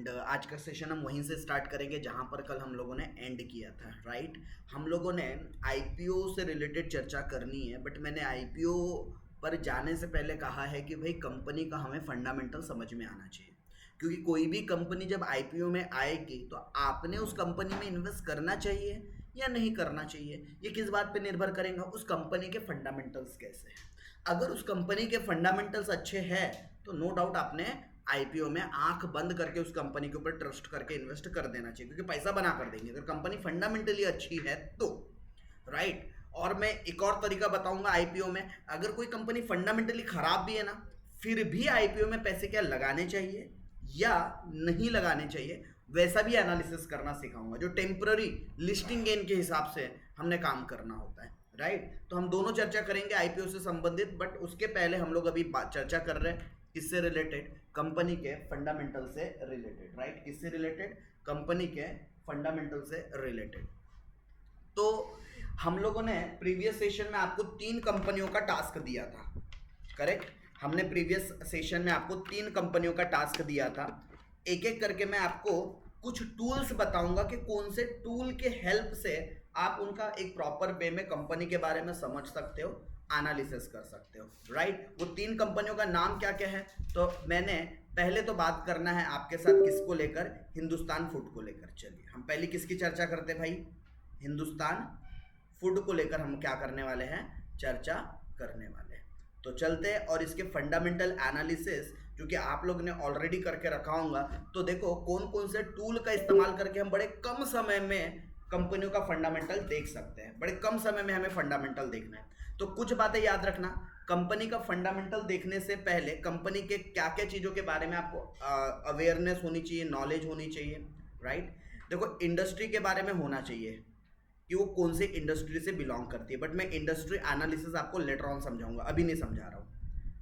And आज का session हम वहीं से स्टार्ट करेंगे जहां पर कल हम लोगों ने एंड किया था, राइट। हम लोगों ने आईपीओ से रिलेटेड चर्चा करनी है, बट मैंने आईपीओ पर जाने से पहले कहा है कि भाई कंपनी का हमें फंडामेंटल समझ में आना चाहिए, क्योंकि कोई भी कंपनी जब आईपीओ में आएगी तो आपने उस कंपनी में इन्वेस्ट करना चाहिए या नहीं करना चाहिए, ये किस बात पे निर्भर करेगा, उस कंपनी के फंडामेंटल्स कैसे हैं। अगर उस कंपनी के फंडामेंटल्स अच्छे हैं तो नो डाउट आपने आईपीओ में आंख बंद करके उस कंपनी के ऊपर ट्रस्ट करके इन्वेस्ट कर देना चाहिए, क्योंकि पैसा बना कर देंगे अगर कंपनी फंडामेंटली अच्छी है तो, राइट। और मैं एक और तरीका बताऊंगा आईपीओ में, अगर कोई कंपनी फंडामेंटली खराब भी है ना, फिर भी आईपीओ में पैसे क्या लगाने चाहिए या नहीं लगाने चाहिए, वैसा भी एनालिसिस करना सिखाऊंगा, जो टेम्पररी लिस्टिंग गेन के हिसाब से हमने काम करना होता है, राइट। तो हम दोनों चर्चा करेंगे आईपीओ से संबंधित, बट उसके पहले हम लोग अभी चर्चा कर रहे हैं किससे रिलेटेड, कंपनी के फंडामेंटल से रिलेटेड, राइट। किससे रिलेटेड, कंपनी के फंडामेंटल से रिलेटेड। तो हम लोगों ने प्रीवियस सेशन में आपको 3 कंपनियों का टास्क दिया था, करेक्ट। हमने प्रीवियस सेशन में आपको 3 कंपनियों का टास्क दिया था। एक एक करके मैं आपको कुछ टूल्स बताऊंगा कि कौन से टूल के हेल्प से आप उनका एक प्रॉपर वे में कंपनी के बारे में समझ सकते हो, एनालिसिस कर सकते हो, राइट। वो 3 कंपनियों का नाम क्या क्या है, तो मैंने पहले तो बात करना है आपके साथ किसको लेकर, हिंदुस्तान फूड को लेकर। चलिए हम पहले किसकी चर्चा करते भाई, हिंदुस्तान फूड को लेकर हम क्या करने वाले हैं, चर्चा करने वाले हैं। तो चलते हैं और इसके फंडामेंटल एनालिसिस जो कि आप लोग ने ऑलरेडी करके रखा होगा, तो देखो कौन कौन से टूल का इस्तेमाल करके हम बड़े कम समय में कंपनियों का फंडामेंटल देख सकते हैं। बड़े कम समय में हमें फंडामेंटल देखना है, तो कुछ बातें याद रखना। कंपनी का फंडामेंटल देखने से पहले कंपनी के क्या क्या चीज़ों के बारे में आपको अवेयरनेस होनी चाहिए, नॉलेज होनी चाहिए, राइट। देखो इंडस्ट्री के बारे में होना चाहिए कि वो कौन से इंडस्ट्री से बिलोंग करती है, बट मैं इंडस्ट्री एनालिसिस आपको लेटर ऑन समझाऊंगा, अभी नहीं समझा रहा हूँ।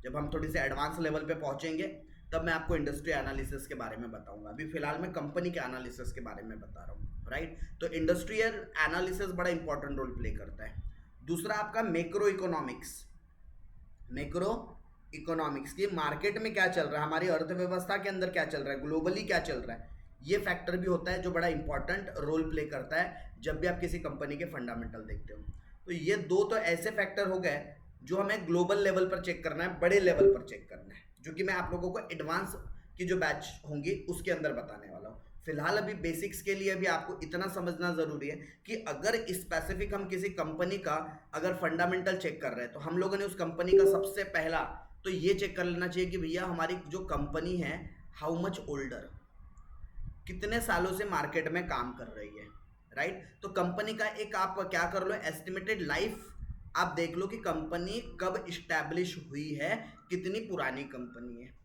जब हम थोड़ी सी एडवांस लेवल पे पहुंचेंगे तब मैं आपको इंडस्ट्री एनालिसिस के बारे में बताऊंगा, अभी फिलहाल मैं कंपनी के एनालिसिस के बारे में बता रहा हूँ, राइट। तो इंडस्ट्रियल एनालिसिस बड़ा इंपॉर्टेंट रोल प्ले करता है। दूसरा आपका मैक्रो इकोनॉमिक्स, मैक्रो इकोनॉमिक्स की मार्केट में क्या चल रहा है, हमारी अर्थव्यवस्था के अंदर क्या चल रहा है, ग्लोबली क्या चल रहा है, ये फैक्टर भी होता है जो बड़ा इंपॉर्टेंट रोल प्ले करता है जब भी आप किसी कंपनी के फंडामेंटल देखते हो। तो ये 2 तो ऐसे फैक्टर हो गए जो हमें ग्लोबल लेवल पर चेक करना है, बड़े लेवल पर चेक करना है, जो कि मैं आप लोगों को एडवांस की जो बैच होंगी उसके अंदर बताने वाला हूँ। फिलहाल अभी बेसिक्स के लिए भी आपको इतना समझना ज़रूरी है कि अगर स्पेसिफिक हम किसी कंपनी का अगर फंडामेंटल चेक कर रहे हैं तो हम लोगों ने उस कंपनी का सबसे पहला तो ये चेक कर लेना चाहिए कि भैया हमारी जो कंपनी है हाउ मच ओल्डर, कितने सालों से मार्केट में काम कर रही है, राइट। तो कंपनी का एक आप क्या कर लो, एस्टिमेटेड लाइफ आप देख लो कि कंपनी कब इस्टेब्लिश हुई है, कितनी पुरानी कंपनी है।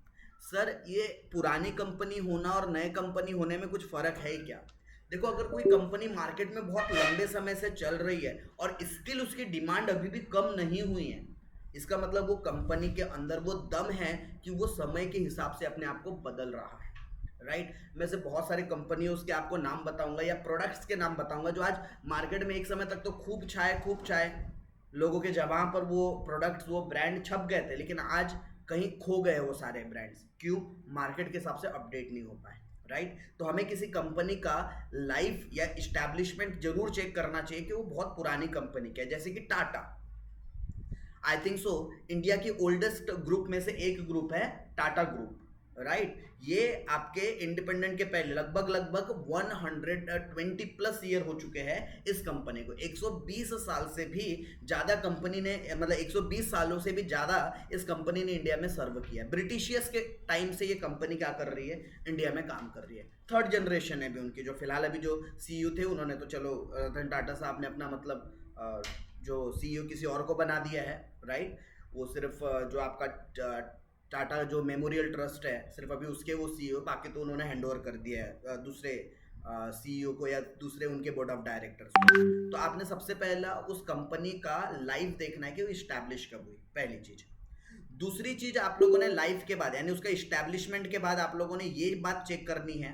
सर ये पुरानी कंपनी होना और नए कंपनी होने में कुछ फ़र्क है क्या? देखो अगर कोई कंपनी मार्केट में बहुत लंबे समय से चल रही है और स्टिल उसकी डिमांड अभी भी कम नहीं हुई है, इसका मतलब वो कंपनी के अंदर वो दम है कि वो समय के हिसाब से अपने आप को बदल रहा है, राइट। मैं से बहुत सारी कंपनियों के आपको नाम बताऊंगा या प्रोडक्ट्स के नाम बताऊंगा जो आज मार्केट में एक समय तक तो खूब छाए लोगों के जगह पर वो प्रोडक्ट्स वो ब्रांड छप गए थे, लेकिन आज कहीं खो गए वो सारे ब्रांड्स, क्यों, मार्केट के हिसाब से अपडेट नहीं हो पाए, राइट। तो हमें किसी कंपनी का लाइफ या इस्टेब्लिशमेंट जरूर चेक करना चाहिए कि वो बहुत पुरानी कंपनी क्या है। जैसे कि Tata, I think so India की ओल्डेस्ट ग्रुप में से एक ग्रुप है टाटा ग्रुप, राइट। ये आपके इंडिपेंडेंट के पहले लगभग 120 प्लस ईयर हो चुके हैं इस कंपनी को, 120 साल से भी ज़्यादा कंपनी ने, मतलब 120 सालों से भी ज़्यादा इस कंपनी ने इंडिया में सर्व किया। ब्रिटिशियर्स के टाइम से ये कंपनी क्या कर रही है, इंडिया में काम कर रही है। 3rd जनरेशन है भी उनकी, जो फिलहाल अभी जो सीईओ थे उन्होंने तो चलो रतन टाटा साहब ने अपना मतलब जो सीईओ किसी और को बना दिया है, राइट। वो सिर्फ जो आपका टाटा जो मेमोरियल ट्रस्ट है सिर्फ अभी उसके वो सीईओ, बाकी तो उन्होंने हैंड ओवर कर दिया है दूसरे सीईओ को या दूसरे उनके बोर्ड ऑफ डायरेक्टर्स को। तो आपने सबसे पहला उस कंपनी का लाइफ देखना है कि वो इस्टेब्लिश कब हुई, पहली चीज़। दूसरी चीज़ आप लोगों ने लाइफ के बाद यानी उसका इस्टेब्लिशमेंट के बाद आप लोगों ने ये बात चेक करनी है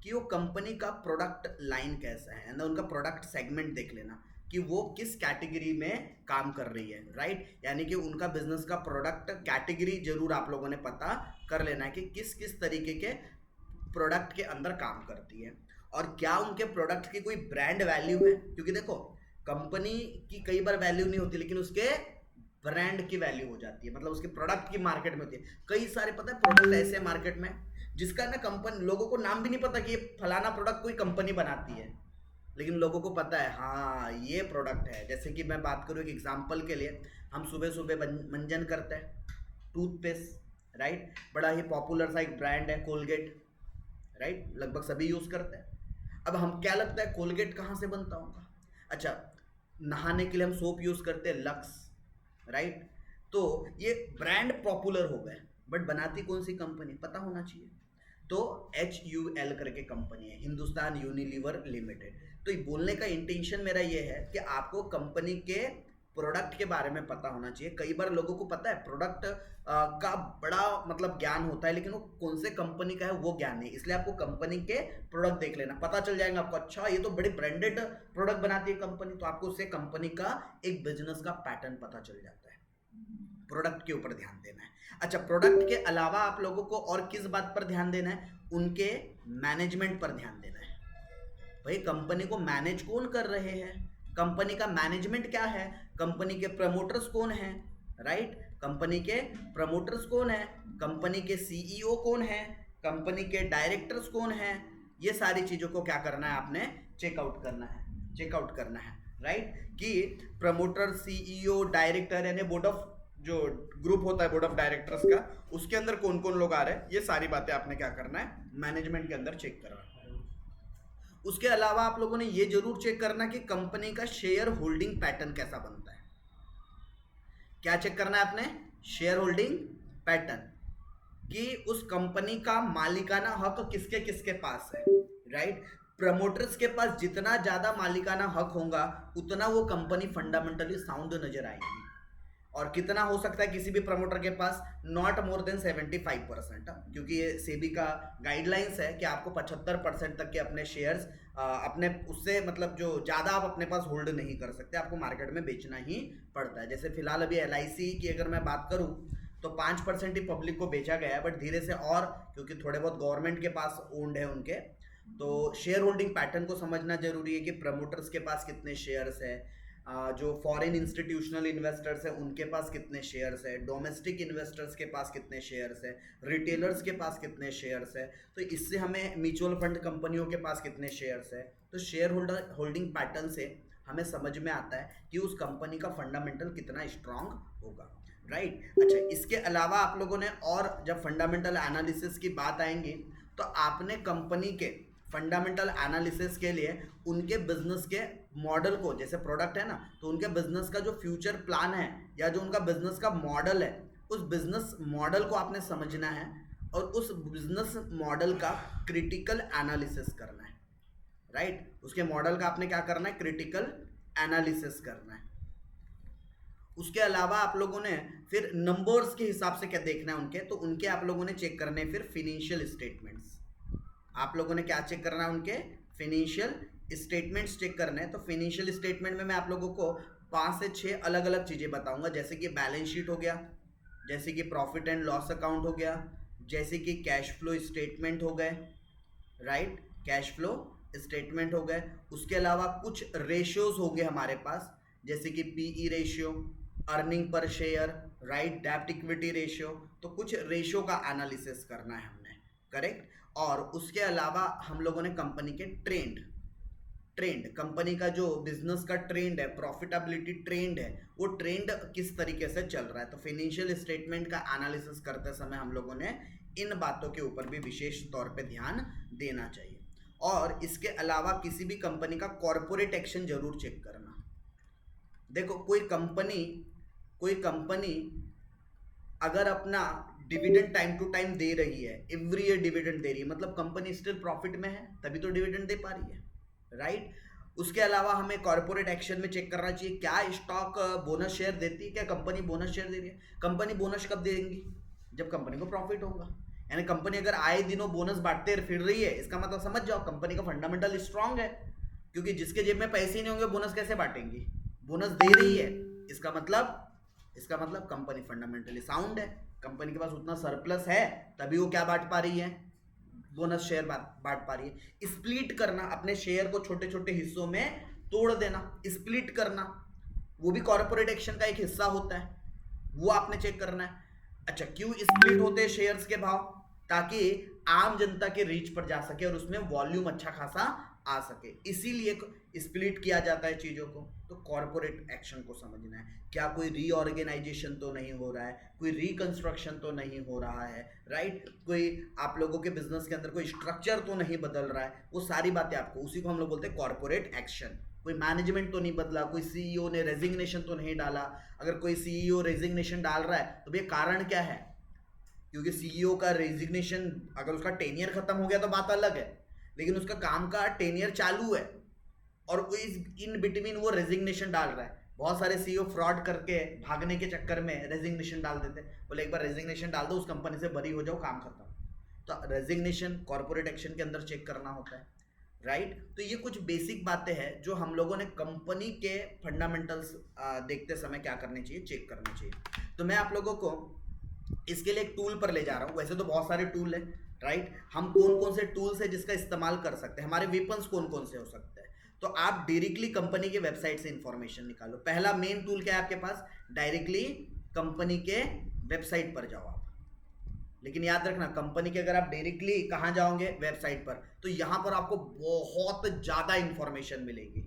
कि वो कंपनी का प्रोडक्ट लाइन कैसा है, ना उनका प्रोडक्ट सेगमेंट देख लेना कि वो किस कैटेगरी में काम कर रही है, राइट। यानी कि उनका बिजनेस का प्रोडक्ट कैटेगरी जरूर आप लोगों ने पता कर लेना है कि किस किस तरीके के प्रोडक्ट के अंदर काम करती है और क्या उनके प्रोडक्ट की कोई ब्रांड वैल्यू है। क्योंकि देखो कंपनी की कई बार वैल्यू नहीं होती लेकिन उसके ब्रांड की वैल्यू हो जाती है, मतलब उसके प्रोडक्ट की मार्केट में होती है। कई सारे पता है प्रोडक्ट ऐसे हैं मार्केट में जिसका ना कंपनी लोगों को नाम भी नहीं पता कि ये फलाना प्रोडक्ट कोई कंपनी बनाती है, लेकिन लोगों को पता है हाँ ये प्रोडक्ट है। जैसे कि मैं बात करूँ एक एग्जांपल के लिए, हम सुबह सुबह मंजन करते हैं टूथपेस्ट, राइट, बड़ा ही पॉपुलर सा एक ब्रांड है कोलगेट, राइट, लगभग सभी यूज़ करते हैं। अब हम क्या लगता है कोलगेट कहाँ से बनता होगा? अच्छा, नहाने के लिए हम सोप यूज़ करते हैं लक्स, राइट। तो ये ब्रांड पॉपुलर हो गए बट बनाती कौन सी कंपनी पता होना चाहिए। तो HUL करके कंपनी है, हिंदुस्तान यूनिलीवर लिमिटेड। तो ये बोलने का इंटेंशन मेरा ये है कि आपको कंपनी के प्रोडक्ट के बारे में पता होना चाहिए। कई बार लोगों को पता है प्रोडक्ट का बड़ा मतलब ज्ञान होता है लेकिन वो कौन से कंपनी का है वो ज्ञान नहीं, इसलिए आपको कंपनी के प्रोडक्ट देख लेना, पता चल जाएगा आपको अच्छा ये तो बड़ी ब्रांडेड प्रोडक्ट बनाती है कंपनी, तो आपको उससे कंपनी का एक बिजनेस का पैटर्न पता चल जाता है। प्रोडक्ट के ऊपर ध्यान देना है। अच्छा, प्रोडक्ट के अलावा आप लोगों को और किस बात पर ध्यान देना है? उनके मैनेजमेंट पर ध्यान देना है। भाई कंपनी को मैनेज कौन कर रहे हैं, कंपनी का मैनेजमेंट क्या है, कंपनी के प्रमोटर्स कौन हैं, राइट, कंपनी के प्रमोटर्स कौन है, कंपनी के CEO कौन है, कंपनी के डायरेक्टर्स कौन हैं, ये सारी चीज़ों को क्या करना है आपने चेकआउट करना है, राइट, कि प्रमोटर, CEO, डायरेक्टर यानी बोर्ड ऑफ जो ग्रुप होता है बोर्ड ऑफ डायरेक्टर्स का, उसके अंदर कौन कौन लोग आ रहे हैं, ये सारी बातें आपने क्या करना है मैनेजमेंट के अंदर चेक करना है। उसके अलावा आप लोगों ने ये जरूर चेक करना कि कंपनी का शेयर होल्डिंग पैटर्न कैसा बनता है। क्या चेक करना है आपने? शेयर होल्डिंग पैटर्न, कि उस कंपनी का मालिकाना हक किसके किसके पास है, राइट। प्रमोटर्स के पास जितना ज्यादा मालिकाना हक होगा उतना वो कंपनी फंडामेंटली साउंड नजर आएगी। और कितना हो सकता है किसी भी प्रमोटर के पास? नॉट मोर देन 75%, क्योंकि ये सेबी का गाइडलाइंस है कि आपको 75% तक के अपने शेयर्स अपने उससे मतलब जो ज़्यादा आप अपने पास होल्ड नहीं कर सकते, आपको मार्केट में बेचना ही पड़ता है। जैसे फिलहाल अभी LIC की अगर मैं बात करूँ तो 5% ही पब्लिक को बेचा गया है, बट धीरे से और क्योंकि थोड़े बहुत गवर्नमेंट के पास ओन्ड है उनके, तो शेयर होल्डिंग पैटर्न को समझना जरूरी है कि प्रमोटर्स के पास कितने शेयर्स है, जो फॉरेन इंस्टीट्यूशनल इन्वेस्टर्स है उनके पास कितने शेयर्स है, डोमेस्टिक इन्वेस्टर्स के पास कितने शेयर्स है, रिटेलर्स के पास कितने शेयर्स है, तो इससे हमें म्यूचुअल फंड कंपनियों के पास कितने शेयर्स है। तो शेयर होल्डिंग पैटर्न से हमें समझ में आता है कि उस कंपनी का फंडामेंटल कितना स्ट्रांग होगा, राइट। अच्छा, इसके अलावा आप लोगों ने और जब फंडामेंटल एनालिसिस की बात आएंगी तो आपने कंपनी के फंडामेंटल एनालिसिस के लिए उनके बिजनेस के मॉडल को, जैसे प्रोडक्ट है ना, तो उनके बिजनेस का जो फ्यूचर प्लान है या जो उनका बिजनेस का मॉडल है, उस बिजनेस मॉडल को आपने समझना है और उस बिजनेस मॉडल का क्रिटिकल एनालिसिस करना है, राइट। उसके मॉडल का आपने क्या करना है? क्रिटिकल एनालिसिस करना है। उसके अलावा आप लोगों ने फिर नंबर्स के हिसाब से क्या देखना है उनके, तो उनके आप लोगों ने चेक करने हैं फिर फिनेंशियल स्टेटमेंट्स। आप लोगों ने क्या चेक करना है? उनके फिनेंशियल स्टेटमेंट्स चेक करने हैं। तो फिनेंशियल स्टेटमेंट में मैं आप लोगों को 5 से 6 अलग अलग चीज़ें बताऊंगा, जैसे कि बैलेंस शीट हो गया, जैसे कि प्रॉफिट एंड लॉस अकाउंट हो गया, जैसे कि कैश फ्लो स्टेटमेंट हो गए, राइट, कैश फ्लो स्टेटमेंट हो गए। उसके अलावा कुछ रेशियोज हो गए हमारे पास, जैसे कि PE ratio, earning per share, right, डेब्ट इक्विटी रेशियो। तो कुछ रेशियो का एनालिसिस करना है हमने, करेक्ट। और उसके अलावा हम लोगों ने कंपनी के ट्रेंड कंपनी का जो बिजनेस का ट्रेंड है, प्रॉफिटेबिलिटी ट्रेंड है, वो ट्रेंड किस तरीके से चल रहा है। तो फाइनेंशियल स्टेटमेंट का एनालिसिस करते समय हम लोगों ने इन बातों के ऊपर भी विशेष तौर पे ध्यान देना चाहिए। और इसके अलावा किसी भी कंपनी का कॉर्पोरेट एक्शन जरूर चेक करना। देखो कोई कंपनी अगर अपना डिविडेंड टाइम टू टाइम दे रही है, एवरी ईयर डिविडेंड दे रही है, मतलब कंपनी स्टिल प्रॉफिट में है, तभी तो डिविडेंड दे पा रही है, राइट। उसके अलावा हमें कॉर्पोरेट एक्शन में चेक करना चाहिए क्या स्टॉक बोनस शेयर देती है, क्या कंपनी बोनस शेयर दे रही है। कंपनी बोनस कब देंगी? जब कंपनी को प्रॉफिट होगा। यानी कंपनी अगर आए दिनों बोनस बांटते फिर रही है, इसका मतलब समझ जाओ कंपनी का फंडामेंटल स्ट्रांग है, क्योंकि जिसके जेब में पैसे ही नहीं होंगे बोनस कैसे बांटेंगी? बोनस दे रही है, इसका मतलब कंपनी फंडामेंटली साउंड है, कंपनी के पास उतना सरप्लस है तभी वो क्या बांट पा रही है, बोनस शेयर बांट पा रही है। स्प्लिट करना, अपने शेयर को छोटे छोटे हिस्सों में तोड़ देना, स्प्लिट करना, वो भी कॉर्पोरेट एक्शन का एक हिस्सा होता है, वो आपने चेक करना है। अच्छा, क्यों स्प्लिट होते हैं शेयर्स के भाव? ताकि आम जनता के रीच पर जा सके और उसमें वॉल्यूम अच्छा खासा आ सके, इसीलिए स्प्लिट किया जाता है चीजों को। तो कॉर्पोरेट एक्शन को समझना है, क्या कोई रीऑर्गेनाइजेशन तो नहीं हो रहा है, कोई रिकंस्ट्रक्शन तो नहीं हो रहा है, राइट, कोई आप लोगों के बिजनेस के अंदर कोई स्ट्रक्चर तो नहीं बदल रहा है, वो सारी बातें आपको, उसी को हम लोग बोलते हैं कॉर्पोरेट एक्शन। कोई मैनेजमेंट तो नहीं बदला, कोई सीईओ ने रेजिग्नेशन तो नहीं डाला। अगर कोई सीईओ रेजिग्नेशन डाल रहा है तो भैया कारण क्या है? क्योंकि सीईओ का रेजिग्नेशन, अगर उसका टेनियर खत्म हो गया तो बात अलग है, लेकिन उसका काम का टेनियर चालू है और इस इन बिटवीन वो रेजिग्नेशन डाल रहा है। बहुत सारे सीईओ फ्रॉड करके भागने के चक्कर में रेजिग्नेशन डाल देते, बोले एक बार रेजिग्नेशन डाल दो, उस कंपनी से बरी हो जाओ, काम खत्म। तो रेजिग्नेशन कॉर्पोरेट एक्शन के अंदर चेक करना होता है, राइट। तो ये कुछ बेसिक बातें हैं जो हम लोगों ने कंपनी के फंडामेंटल्स देखते समय क्या करने चाहिए, चेक करने चाहिए। तो मैं आप लोगों को इसके लिए एक टूल पर ले जा रहा हूँ। वैसे तो बहुत सारे टूल है, राइट। हम कौन कौन से टूल्स है जिसका इस्तेमाल कर सकते हैं, हमारे वेपन्स कौन कौन से हो सकते हैं। तो आप डायरेक्टली कंपनी के वेबसाइट से इंफॉर्मेशन निकालो। पहला मेन टूल क्या है आपके पास? डायरेक्टली कंपनी के वेबसाइट पर जाओ आप। लेकिन याद रखना, कंपनी के अगर आप डायरेक्टली कहाँ जाओगे, वेबसाइट पर, तो यहाँ पर आपको बहुत ज़्यादा इंफॉर्मेशन मिलेगी।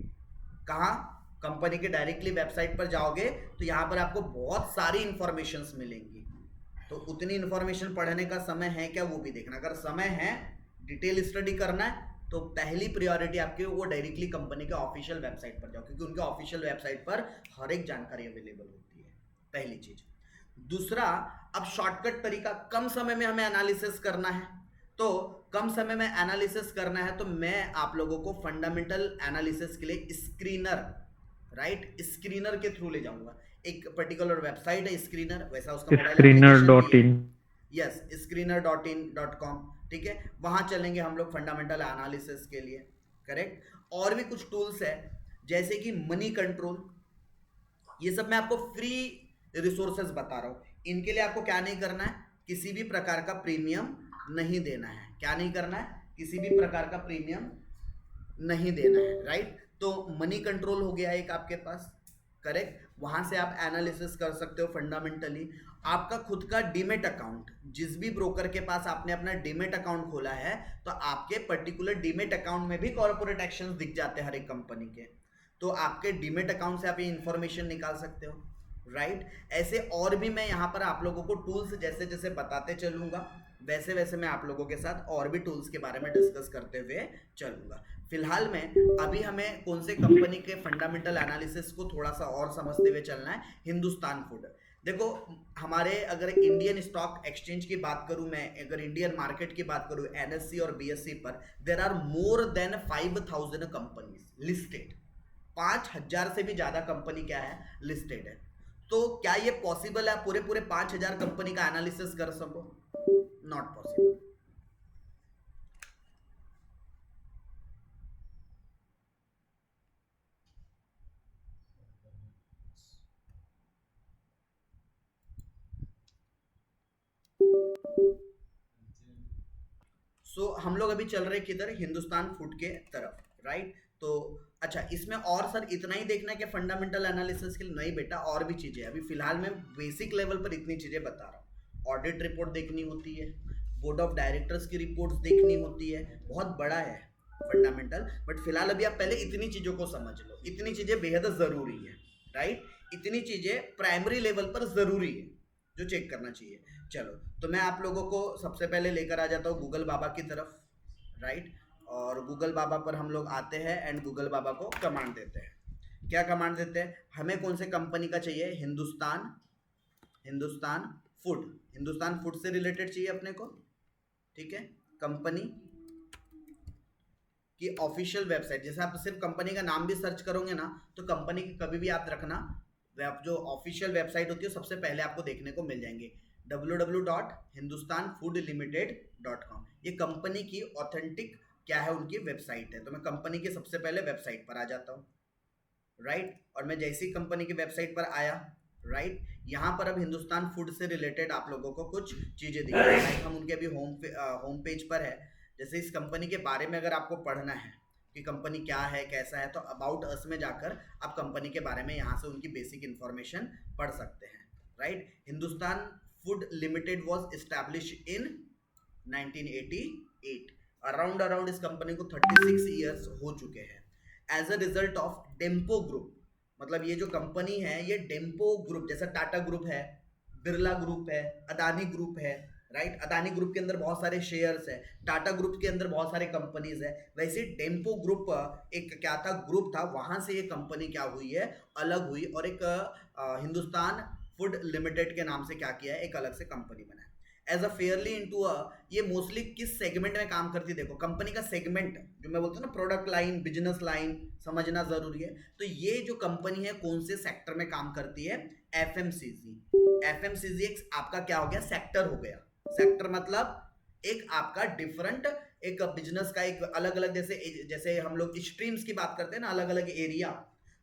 कहाँ? कंपनी के डायरेक्टली वेबसाइट पर जाओगे तो यहाँ पर आपको बहुत सारी इंफॉर्मेशंस मिलेंगी। तो उतनी इंफॉर्मेशन पढ़ने का समय है क्या, वो भी देखना। अगर समय है, डिटेल स्टडी करना है, तो पहली प्रायोरिटी आपके वो डायरेक्टली कंपनी के ऑफिशियल वेबसाइट पर जाओ, क्योंकि उनके ऑफिशियल वेबसाइट पर हर एक जानकारी अवेलेबल होती है, पहली चीज। दूसरा, अब शॉर्टकट तरीका, कम समय में हमें एनालिसिस करना है, तो कम समय में एनालिसिस करना है तो मैं आप लोगों को फंडामेंटल एनालिसिस के लिए स्क्रीनर, राइट, स्क्रीनर के थ्रू ले जाऊंगा। एक पर्टिकुलर वेबसाइट है स्क्रीनर, वैसा उसका मोबाइल एप्लीकेशन भी है, यस, screener.in.com, ठीक है। वहां चलेंगे हम लोग फंडामेंटल एनालिसिस के लिए, करेक्ट। और भी कुछ टूल्स है जैसे कि मनी कंट्रोल, ये सब मैं आपको फ्री रिसोर्सेज बता रहा हूँ। इनके लिए आपको क्या नहीं करना है, किसी भी प्रकार का प्रीमियम नहीं देना है। क्या नहीं करना है? किसी भी प्रकार का प्रीमियम नहीं देना है, राइट। तो मनी कंट्रोल हो गया एक आपके पास, करेक्ट। वहां से आप एनालिसिस कर सकते हो फंडामेंटली। आपका खुद का डीमेट अकाउंट, जिस भी ब्रोकर के पास आपने अपना डीमेट अकाउंट खोला है, तो आपके पर्टिकुलर डीमेट अकाउंट में भी कॉर्पोरेट एक्शंस दिख जाते हैं हर एक कंपनी के। तो आपके डीमेट अकाउंट से आप ये इंफॉर्मेशन निकाल सकते हो, राइट। ऐसे और भी मैं यहाँ पर आप लोगों को टूल्स जैसे जैसे बताते चलूंगा, वैसे वैसे मैं आप लोगों के साथ और भी टूल्स के बारे में डिस्कस करते हुए चलूंगा। फिलहाल में अभी हमें कौन से कंपनी के फंडामेंटल एनालिसिस को थोड़ा सा और समझते हुए चलना है। हिंदुस्तान फूड, देखो हमारे, अगर इंडियन स्टॉक एक्सचेंज की बात करूं मैं, अगर इंडियन मार्केट की बात करूं, एनएससी और बीएससी पर there are more than 5000 companies listed. 5000 से भी ज्यादा कंपनी क्या है, लिस्टेड है। तो क्या ये पॉसिबल है पूरे पूरे 5000 कंपनी का एनालिसिस कर सको? Not possible. हम लोग अभी चल रहे किधर, हिंदुस्तान फूड के तरफ, राइट। तो अच्छा, इसमें और सर इतना ही देखना है कि फंडामेंटल एनालिसिस के लिए? नहीं बेटा, और भी चीजें। अभी फिलहाल मैं बेसिक लेवल पर इतनी चीजें बता रहा हूँ। ऑडिट रिपोर्ट देखनी होती है, बोर्ड ऑफ डायरेक्टर्स की रिपोर्ट्स देखनी होती है, बहुत बड़ा है फंडामेंटल। बट फिलहाल अभी आप पहले इतनी चीजों को समझ लो, इतनी चीजें बेहद जरूरी है, राइट। इतनी चीजें प्राइमरी लेवल पर जरूरी है जो चेक करना चाहिए। चलो, तो मैं आप लोगों को सबसे पहले लेकर आ जाता हूँ गूगल बाबा की तरफ, राइट। और गूगल बाबा पर हम लोग आते हैं एंड गूगल बाबा को कमांड देते हैं। क्या कमांड देते हैं? हमें कौन से कंपनी का चाहिए? हिंदुस्तान, हिंदुस्तान फूड, हिंदुस्तान फूड से रिलेटेड चाहिए अपने को, ठीक है। कंपनी की ऑफिशियल वेबसाइट, जैसे आप सिर्फ कंपनी का नाम भी सर्च करोगे ना, तो कंपनी की कभी भी याद रखना, जो ऑफिशियल वेबसाइट होती है सबसे पहले आपको देखने को मिल जाएंगे, www.hindustanfoodlimited.com। ये कंपनी की ऑथेंटिक क्या है, उनकी वेबसाइट है। तो मैं कंपनी के सबसे पहले वेबसाइट पर आ जाता हूँ, राइट। और मैं जैसी कंपनी की वेबसाइट पर आया, राइट, यहाँ पर अब हिंदुस्तान फूड से रिलेटेड आप लोगों को कुछ चीजें दिख रही है। हम उनके अभी होम पेज पर है। जैसे इस कंपनी के बारे में अगर आपको पढ़ना है कि कंपनी क्या है कैसा है, तो अबाउट अस में जाकर आप कंपनी के बारे में यहाँ से उनकी बेसिक इन्फॉर्मेशन पढ़ सकते हैं, right. Hindustan food limited was establish in 1988। Around इस कंपनी को 36 ईयर्स हो चुके हैं। As a result of Dempo group, मतलब ये जो कंपनी है ये डेम्पो ग्रुप, जैसा टाटा ग्रुप है, बिरला ग्रुप है, अदानी ग्रुप है, राइट। अदानी ग्रुप के अंदर बहुत सारे शेयर्स है, टाटा ग्रुप के अंदर बहुत सारे कंपनीज है, वैसे डेम्पो ग्रुप एक क्या था, ग्रुप था, वहां से ये कंपनी क्या हुई है, अलग हुई और एक हिंदुस्तान फूड लिमिटेड के नाम से क्या किया है, एक अलग से कंपनी बनाया। As a fairly into a, ये मोस्टली किस सेगमेंट में काम करती है, देखो कंपनी का सेगमेंट जो मैं बोलता हूँ ना, प्रोडक्ट लाइन, बिजनेस लाइन समझना जरूरी है। तो ये जो कंपनी है कौन से सेक्टर में काम करती है, एफएमसीजी। एफएमसीजी एक आपका क्या हो गया, सेक्टर हो गया। सेक्टर मतलब एक आपका डिफरेंट एक बिजनेस का एक अलग अलग, जैसे जैसे हम लोग स्ट्रीम्स की बात करते हैं ना, अलग अलग एरिया,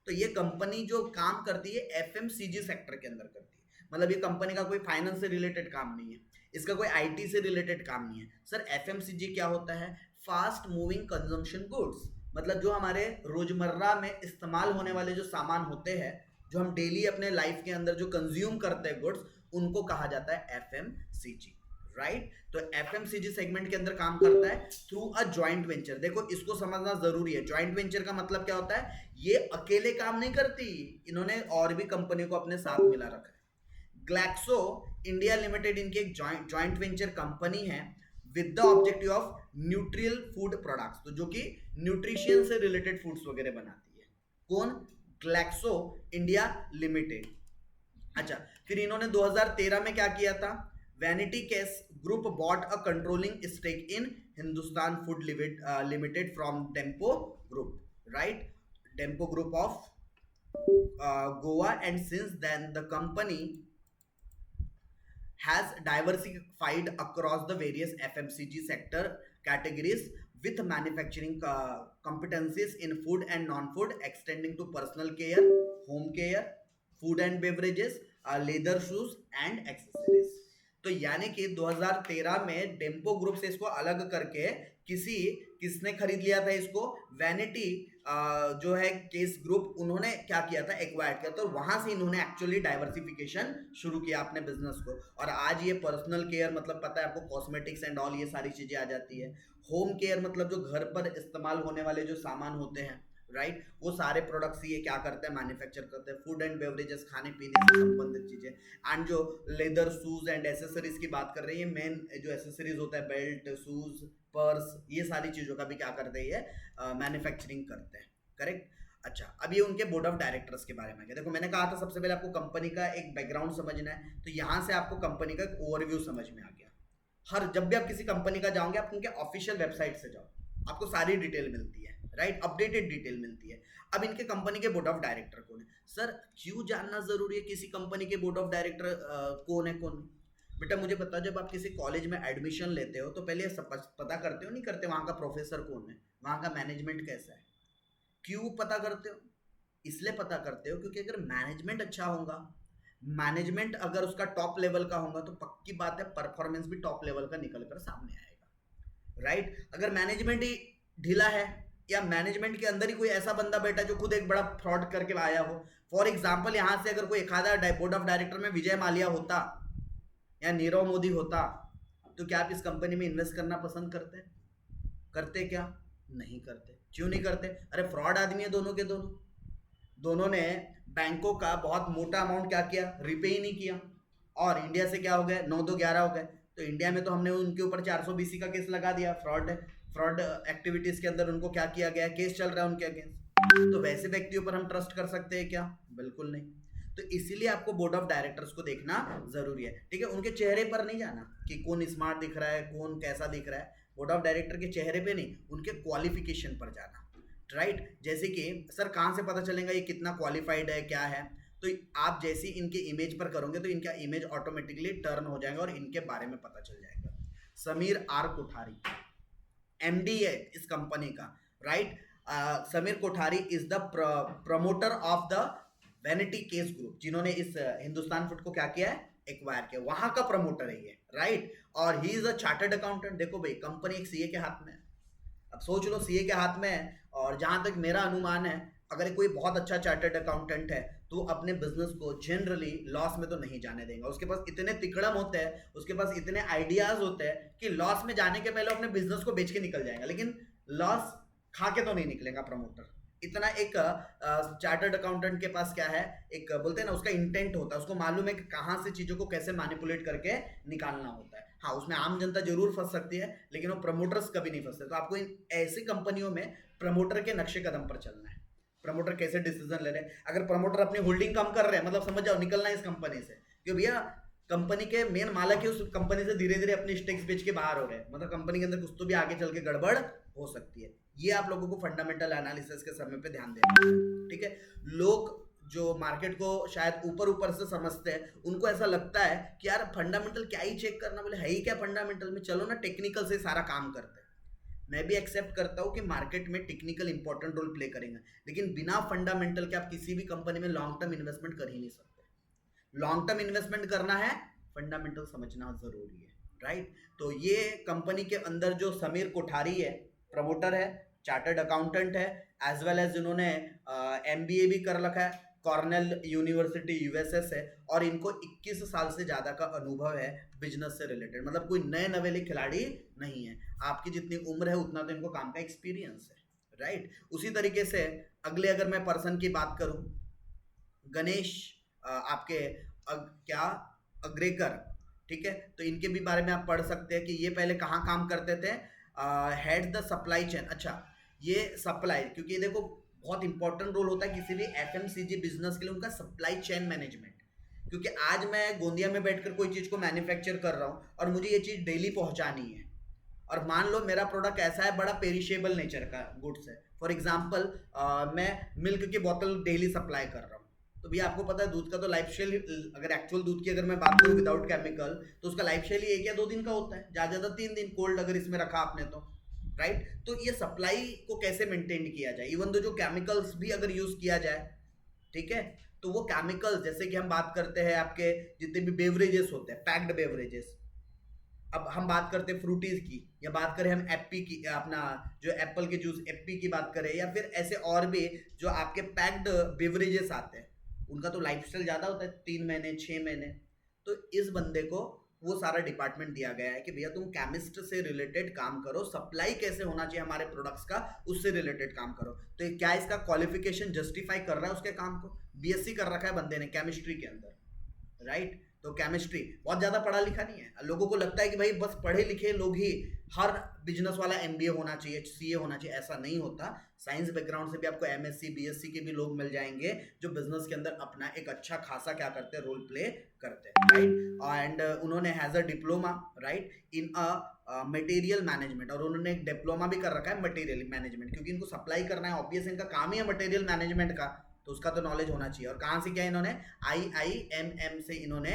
तो ये कंपनी जो काम करती है एफएमसीजी सेक्टर के अंदर करती है। मतलब ये कंपनी का कोई फाइनेंस से रिलेटेड काम नहीं है, इसका कोई आईटी से रिलेटेड काम नहीं है। सर एफएमसीजी क्या होता है, फास्ट मूविंग कंजम्पशन गुड्स, मतलब जो हमारे रोजमर्रा में इस्तेमाल होने वाले जो सामान होते हैं, जो हम डेली अपने लाइफ के अंदर जो कंज्यूम करते हैं गुड्स, उनको कहा जाता है एफएमसीजी, राइट। तो एफएमसीजी सेगमेंट के अंदर काम करता है थ्रू अ जॉइंट वेंचर। देखो इसको समझना जरूरी है, जॉइंट वेंचर का मतलब क्या होता है, ये अकेले काम नहीं करती, इन्होंने और भी कंपनी को अपने साथ मिला रखा है। ग्लैक्सो इंडिया लिमिटेड इनकी एक जॉइंट वेंचर कंपनी है with the objective of neutral food products, तो जो कि न्यूट्रिशन से रिलेटेड फूड्स वगैरह बनाती है। कौन, ग्लैक्सो इंडिया लिमिटेड। अच्छा, फिर इन्होंने 2013 में क्या किया था, vanity case group bought a controlling stake in Hindustan food limited from Dempo group, right, Dempo group of Goa, and since then the company has diversified across the various FMCG sector categories with manufacturing competencies in food and non-food, extending to personal care, home care, food and beverages, leather shoes and accessories। तो यानी कि 2013 में Dempo group से इसको अलग करके किसने खरीद लिया था इसको, वैनिटी जो है केस ग्रुप, उन्होंने क्या किया था, एक्वायर किया। तो वहां से इन्होंने एक्चुअली डाइवर्सिफिकेशन शुरू किया अपने बिजनेस को। और आज ये पर्सनल केयर मतलब पता है आपको, कॉस्मेटिक्स एंड ऑल ये सारी चीजें आ जाती है। होम केयर मतलब जो घर पर इस्तेमाल होने वाले जो सामान होते हैं, राइट, वो सारे प्रोडक्ट्स ये क्या करते हैं, मैन्युफैक्चर करते हैं। फूड एंड बेवरेजेस, खाने पीने से संबंधित चीजें, एंड जो लेदर शूज एंड एसेसरीज की बात कर रही है, मेन जो एसेसरीज होता है, बेल्ट, शूज, पर्स, ये सारी चीजों का भी क्या करते हैं, मैन्युफैक्चरिंग करते हैं, करेक्ट। अच्छा, अब ये उनके बोर्ड ऑफ डायरेक्टर्स के बारे में क्या, देखो मैंने कहा था सबसे पहले आपको कंपनी का एक बैकग्राउंड समझना है, तो यहाँ से आपको कंपनी का एक ओवरव्यू समझ में आ गया। जब भी आप किसी कंपनी का जाओगे, आप उनके ऑफिशियल वेबसाइट से जाओ, आपको सारी डिटेल मिलती है, राइट, अपडेटेड डिटेल मिलती है। अब इनके कंपनी के बोर्ड ऑफ डायरेक्टर कौन है, सर क्यों जानना जरूरी है किसी कंपनी के बोर्ड ऑफ डायरेक्टर कौन है कौन। बेटा मुझे पता है, जब आप किसी कॉलेज में एडमिशन लेते हो तो पहले पता करते हो नहीं करते, वहाँ का प्रोफेसर कौन है, वहाँ का मैनेजमेंट कैसा है। क्यों पता करते हो, इसलिए पता करते हो क्योंकि अगर मैनेजमेंट अच्छा होगा, मैनेजमेंट अगर उसका टॉप लेवल का होगा, तो पक्की बात है परफॉर्मेंस भी टॉप लेवल का निकल कर सामने आएगा, राइट। अगर मैनेजमेंट ही ढीला है, या मैनेजमेंट के अंदर ही कोई ऐसा बंदा बैठा जो खुद एक बड़ा फ्रॉड करके आया हो, फॉर एग्जाम्पल यहाँ से अगर कोई एक आधा बोर्ड ऑफ डायरेक्टर में विजय माल्या होता या नीरव मोदी होता, तो क्या आप इस कंपनी में इन्वेस्ट करना पसंद करते क्या, नहीं करते। क्यों नहीं करते, अरे फ्रॉड आदमी है दोनों के दोनों ने बैंकों का बहुत मोटा अमाउंट क्या किया, रिपे ही नहीं किया, और इंडिया से क्या हो गए, 9-2-11 हो गए। तो इंडिया में तो हमने उनके ऊपर 420 का केस लगा दिया, फ्रॉड एक्टिविटीज के अंदर उनको क्या किया गया, केस चल रहा है उनके अगेंस्ट। तो वैसे व्यक्तियों पर हम ट्रस्ट कर सकते हैं क्या, बिल्कुल नहीं। तो इसीलिए आपको बोर्ड ऑफ डायरेक्टर्स को देखना जरूरी है, ठीक है। उनके चेहरे पर नहीं जाना कि कौन स्मार्ट दिख रहा है, कौन कैसा दिख रहा है, बोर्ड ऑफ डायरेक्टर के चेहरे पे नहीं, उनके क्वालिफिकेशन पर जाना, राइट। जैसे कि सर कहाँ से पता चलेगा ये कितना क्वालिफाइड है, क्या है, तो आप जैसे इनके इमेज पर करोगे तो इनका इमेज ऑटोमेटिकली टर्न हो जाएगा और इनके बारे में पता चल जाएगा। समीर आर कोठारी एमडी है इस कंपनी का, right. Sameer Kothari is the promoter of the vanity case group, जिन्होंने इस हिंदुस्तान फूड को क्या किया है, एक्वायर किया, वहां का प्रमोटर है ये, राइट। और he is a chartered accountant. देखो भाई कंपनी एक सीए के हाथ में, अब सोच लो सीए के हाथ में है, और जहां तक मेरा अनुमान है, अगर कोई बहुत अच्छा चार्टर्ड अकाउंटेंट है तो वो अपने बिजनेस को जनरली लॉस में तो नहीं जाने देगा। उसके पास इतने तिकड़म होते हैं, उसके पास इतने आइडियाज होते हैं कि लॉस में जाने के पहले अपने बिजनेस को बेच के निकल जाएगा, लेकिन लॉस खा के तो नहीं निकलेगा प्रमोटर। इतना एक चार्टर्ड अकाउंटेंट के पास क्या है, एक बोलते हैं ना, उसका इंटेंट होता है, उसको मालूम है कि कहाँ से चीजों को कैसे मैनिपुलेट करके निकालना होता है। हाँ, उसमें आम जनता जरूर फंस सकती है, लेकिन वो प्रमोटर्स कभी नहीं फंसते। तो आपको इन ऐसी कंपनियों में प्रमोटर के नक्शे कदम पर चलना है। प्रमोटर कैसे डिसीजन ले रहे हैं, अगर प्रमोटर अपनी होल्डिंग कम कर रहे हैं, मतलब समझ जाओ निकलना है इस कंपनी से, क्योंकि भैया कंपनी के मेन मालिक है, उस कंपनी से धीरे धीरे अपनी स्टेक्स बेच के बाहर हो रहे हैं, मतलब कंपनी के अंदर कुछ तो भी आगे चल के गड़बड़ हो सकती है। ये आप लोगों को फंडामेंटल एनालिसिस के समय पे ध्यान देना है, ठीक है। लोग जो मार्केट को शायद ऊपर ऊपर से समझते हैं, उनको ऐसा लगता है कि यार फंडामेंटल क्या ही चेक करना, बोले है ही क्या फंडामेंटल में, चलो ना टेक्निकल से सारा काम करते हैं। मैं भी एक्सेप्ट करता हूँ कि मार्केट में टेक्निकल इंपॉर्टेंट रोल प्ले करेंगे, लेकिन बिना फंडामेंटल के आप किसी भी कंपनी में लॉन्ग टर्म इन्वेस्टमेंट कर ही नहीं सकते। लॉन्ग टर्म इन्वेस्टमेंट करना है, फंडामेंटल समझना जरूरी है, राइट। तो ये कंपनी के अंदर जो समीर कोठारी है, प्रमोटर है, चार्टर्ड अकाउंटेंट है, एज वेल एज इन्होंने एमबीए भी कर रखा है, कॉर्नेल यूनिवर्सिटी यूएसए से, और इनको 21 साल से ज़्यादा का अनुभव है बिजनेस से रिलेटेड, मतलब कोई नए नवेले खिलाड़ी नहीं है। आपकी जितनी उम्र है उतना तो इनको काम का एक्सपीरियंस है, राइट। उसी तरीके से अगले अगर मैं पर्सन की बात करूं, गणेश आपके क्या अग्रेकर, ठीक है, तो इनके भी बारे में आप पढ़ सकते हैं कि ये पहले कहाँ काम करते थे, हेड द सप्लाई चेन। अच्छा, ये सप्लाई, क्योंकि देखो बहुत इंपॉर्टेंट रोल होता है किसी भी एफएमसीजी बिजनेस के लिए, उनका सप्लाई चेन मैनेजमेंट। क्योंकि आज मैं गोंदिया में बैठकर कोई चीज़ को मैन्युफैक्चर कर रहा हूँ और मुझे ये चीज़ डेली पहुँचानी है, और मान लो मेरा प्रोडक्ट ऐसा है बड़ा पेरिशेबल नेचर का गुड्स है, फॉर एग्जांपल मैं मिल्क की बोतल डेली सप्लाई कर रहा हूँ, तो भैया आपको पता है दूध का तो लाइफ स्टाइल, अगर एक्चुअल दूध की अगर मैं बात करूँ विदाउट केमिकल, तो उसका लाइफ स्टाइल ही 1 या 2 दिन का होता है, ज़्यादा ज़्यादा 3 दिन कोल्ड अगर इसमें रखा आपने तो, राइट। तो ये सप्लाई को कैसे मेंटेन किया जाए, इवन दो जो केमिकल्स भी अगर यूज़ किया जाए, ठीक है, तो वो केमिकल्स, जैसे कि हम बात करते हैं आपके जितने भी बेवरेजेस होते हैं, पैक्ड बेवरेजेस, अब हम बात करते हैं फ्रूटीज की, या बात करें हम एप्पी की, अपना जो एप्पल के जूस एप्पी की बात करें, या फिर ऐसे और भी जो आपके पैक्ड बेवरेजेस आते हैं, उनका तो लाइफ स्टाइल ज़्यादा होता है, 3 महीने 6 महीने। तो इस बंदे को वो सारा डिपार्टमेंट दिया गया है कि भैया तुम केमिस्ट से रिलेटेड काम करो, सप्लाई कैसे होना चाहिए हमारे प्रोडक्ट्स का उससे रिलेटेड काम करो। तो क्या इसका क्वालिफिकेशन जस्टिफाई कर रहा है उसके काम को? बीएससी कर रखा है बंदे ने केमिस्ट्री के अंदर, राइट। तो केमिस्ट्री, बहुत ज़्यादा पढ़ा लिखा नहीं है। लोगों को लगता है कि भाई बस पढ़े लिखे लोग ही, हर बिजनेस वाला एमबीए होना चाहिए, सीए होना चाहिए, ऐसा नहीं होता। साइंस बैकग्राउंड से भी आपको एमएससी बीएससी के भी लोग मिल जाएंगे जो बिजनेस के अंदर अपना एक अच्छा खासा क्या करते हैं, रोल प्ले करते हैं, राइट। एंड उन्होंने has a diploma, right, in a material management, और उन्होंने एक डिप्लोमा भी कर रखा है मटेरियल मैनेजमेंट, क्योंकि इनको सप्लाई करना है, ऑब्वियस इनका काम ही है मटेरियल मैनेजमेंट का, तो उसका तो नॉलेज होना चाहिए। और कहाँ से किया इन्होंने? IIMM से इन्होंने